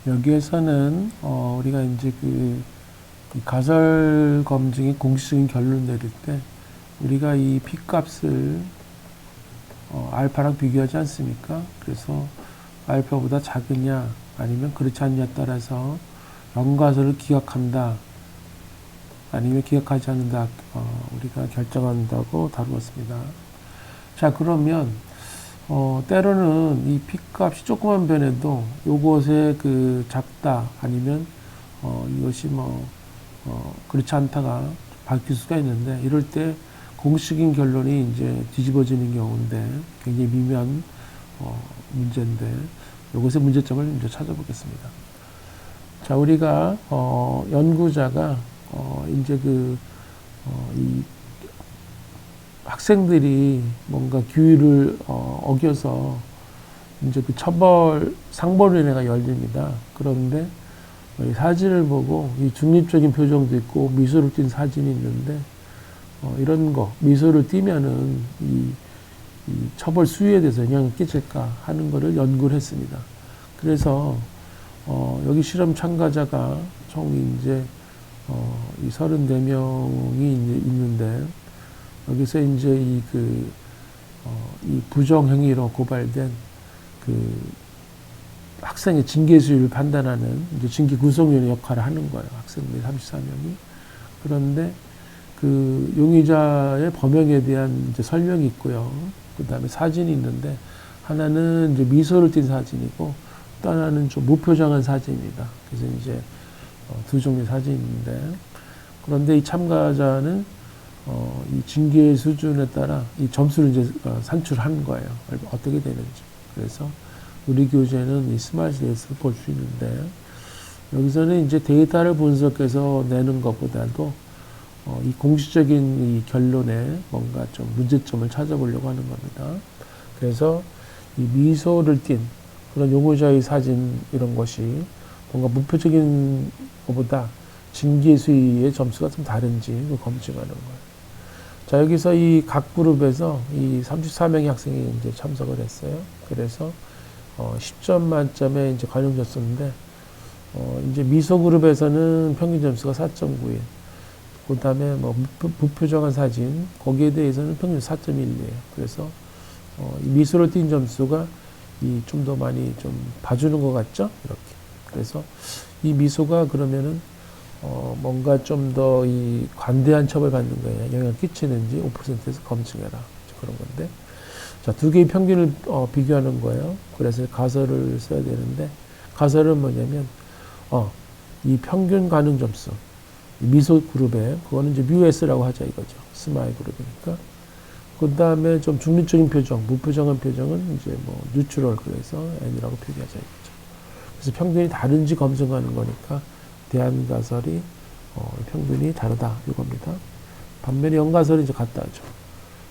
여기에서는 우리가 이제 이 가설 검증의 공식적인 결론 내릴 때 우리가 이 p 값을 알파랑 비교하지 않습니까? 그래서 알파보다 작으냐 아니면 그렇지 않냐에 따라서 연가설을 기각한다 아니면 기각하지 않는다 우리가 결정한다고 다루었습니다. 자, 그러면 때로는 이 p 값이 조그만 변해도 요것에 작다 아니면 이것이 그렇지 않다가 바뀔 수가 있는데, 이럴 때 공식적인 결론이 이제 뒤집어지는 경우인데 굉장히 미묘한 문제인데 이것의 문제점을 이제 찾아보겠습니다. 자, 우리가 연구자가 이제 이 학생들이 뭔가 규율을 어겨서 이제 상벌위원회가 열립니다. 그런데 사진을 보고 이 중립적인 표정도 있고 미소를 띈 사진이 있는데 이런 거 미소를 띠면은 이 처벌 수위에 대해서 영향을 끼칠까 하는 거를 연구를 했습니다. 그래서 여기 실험 참가자가 총 이제 이 34명이 있는데 여기서 이제 이 부정행위로 고발된 학생의 징계 수위를 판단하는 이제 징계 구성위원회 역할을 하는 거예요. 학생들 34명이. 그런데 용의자의 범행에 대한 이제 설명이 있고요. 그 다음에 사진이 있는데 하나는 이제 미소를 띈 사진이고 또 하나는 좀 무표정한 사진입니다. 그래서 이제 두 종류의 사진이 있는데, 그런데 이 참가자는 이 징계 수준에 따라 이 점수를 이제 산출한 거예요. 어떻게 되는지. 그래서 우리 교재는 이 스마트에서 볼 수 있는데, 여기서는 이제 데이터를 분석해서 내는 것보다도 이 공식적인 이 결론에 뭔가 좀 문제점을 찾아보려고 하는 겁니다. 그래서 이 미소를 띤 그런 용의자의 사진 이런 것이 뭔가 무표적인 것보다 징계 수위의 점수가 좀 다른지 검증하는 거예요. 자, 여기서 이 각 그룹에서 이 34명의 학생이 이제 참석을 했어요. 그래서 10점 만점에 이제 관용 줬었는데 이제 미소 그룹에서는 평균 점수가 4.91. 그 다음에 무표정한 사진, 거기에 대해서는 평균 4.1이에요. 그래서 이 미소를 띈 점수가 좀 더 많이 좀 봐주는 것 같죠? 이렇게. 그래서 이 미소가 그러면은 뭔가 좀 더 이 관대한 처벌 받는 거에 영향을 끼치는지 5%에서 검증해라. 그런 건데. 자, 두 개의 평균을 비교하는 거예요. 그래서 가설을 써야 되는데, 가설은 뭐냐면, 이 평균 가능 점수, 미소 그룹에, 그거는 이제 뮤S라고 하자 이거죠. 스마일 그룹이니까. 그 다음에 좀 중립적인 표정, 무표정한 표정은 이제 뉴트럴, 그래서 N이라고 표기하자 이거죠. 그래서 평균이 다른지 검증하는 거니까, 대안가설이 평균이 다르다 이겁니다. 반면에 연가설이 이제 같다 하죠.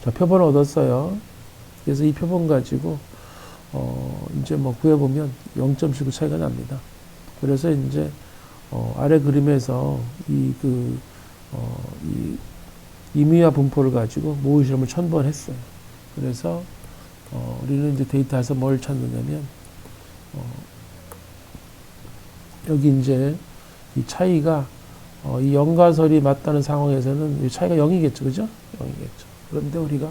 자, 표본을 얻었어요. 그래서 이 표본 가지고 이제 구해보면 0.79 차이가 납니다. 그래서 이제 아래 그림에서 이 임의와 분포를 가지고 모의 실험을 1000번 했어요. 그래서 우리는 이제 데이터에서 뭘 찾느냐면 여기 이제 이 차이가 이 연가설이 맞다는 상황에서는 이 차이가 0이겠죠, 그죠? 0이겠죠. 그런데 우리가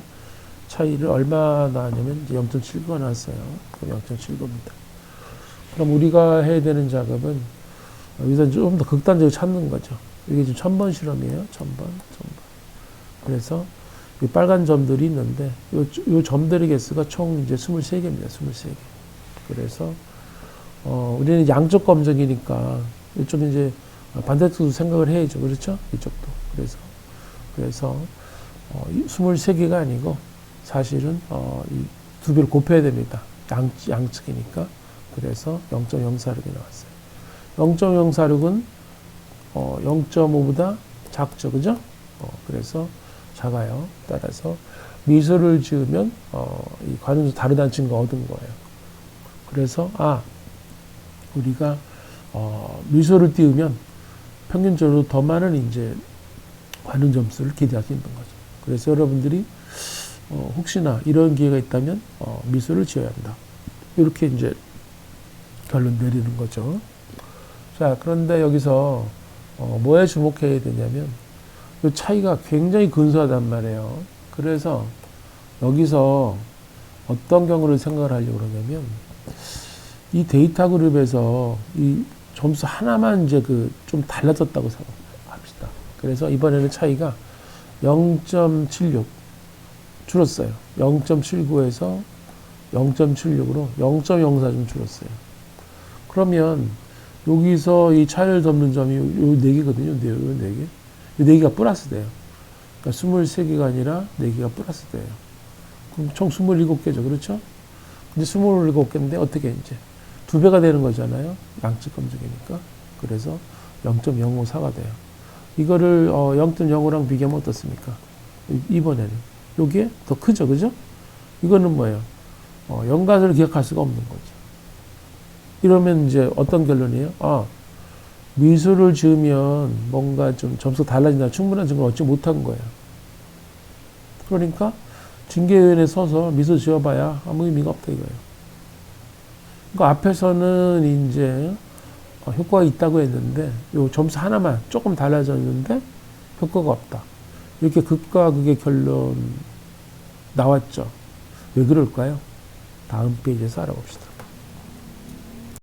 차이를 얼마나 하냐면 0.79가 나왔어요. 그럼 0.79입니다. 그럼 우리가 해야 되는 작업은 여기서 좀 더 극단적으로 찾는 거죠. 이게 지금 1000번 실험이에요. 1000번. 그래서 이 빨간 점들이 있는데 요 점들의 개수가 총 이제 23개입니다. 23개. 그래서 우리는 양적 검증이니까 이쪽 이제 반대쪽도 생각을 해야죠. 그렇죠? 이쪽도. 그래서 23개가 아니고 사실은 이 두 배를 곱해야 됩니다. 양측이니까. 그래서 0.046이 나왔어요. 0.046은 0.5보다 작죠. 그죠? 그래서 작아요. 따라서 미소를 지으면 이 관음수 다르다는 증거 얻은 거예요. 그래서 우리가 미소를 띄우면 평균적으로 더 많은 이제 관음 점수를 기대할 수 있는 거죠. 그래서 여러분들이 혹시나 이런 기회가 있다면 미소를 지어야 한다. 이렇게 이제 결론 내리는 거죠. 자, 그런데 여기서 뭐에 주목해야 되냐면 이 차이가 굉장히 근소하단 말이에요. 그래서 여기서 어떤 경우를 생각을 하려고 그러냐면 이 데이터 그룹에서 이 점수 하나만 이제 좀 달라졌다고 생각합시다. 그래서 이번에는 차이가 0.76 줄었어요. 0.79에서 0.76으로 0.04 좀 줄었어요. 그러면 여기서 이 차이를 덮는 점이 요 4개거든요. 요 4개. 요 4개가 플러스 돼요. 그러니까 23개가 아니라 4개가 플러스 돼요. 그럼 총 27개죠. 그렇죠? 근데 27개인데 어떻게 이제 2배가 되는 거잖아요. 양측 검증이니까. 그래서 0.054가 돼요. 이거를 0.05랑 비교하면 어떻습니까? 이번에는. 요게 더 크죠. 그죠? 이거는 뭐예요? 연관을 기억할 수가 없는 거죠. 이러면 이제 어떤 결론이에요? 미수를 지으면 뭔가 좀 점수가 달라진다. 충분한 증거를 얻지 못한 거예요. 그러니까 징계위원회에 서서 미수 지어봐야 아무 의미가 없다 이거예요. 그러니까 앞에서는 이제 효과가 있다고 했는데 요 점수 하나만 조금 달라졌는데 효과가 없다. 이렇게 극과 극의 결론 나왔죠. 왜 그럴까요? 다음 페이지에서 알아봅시다.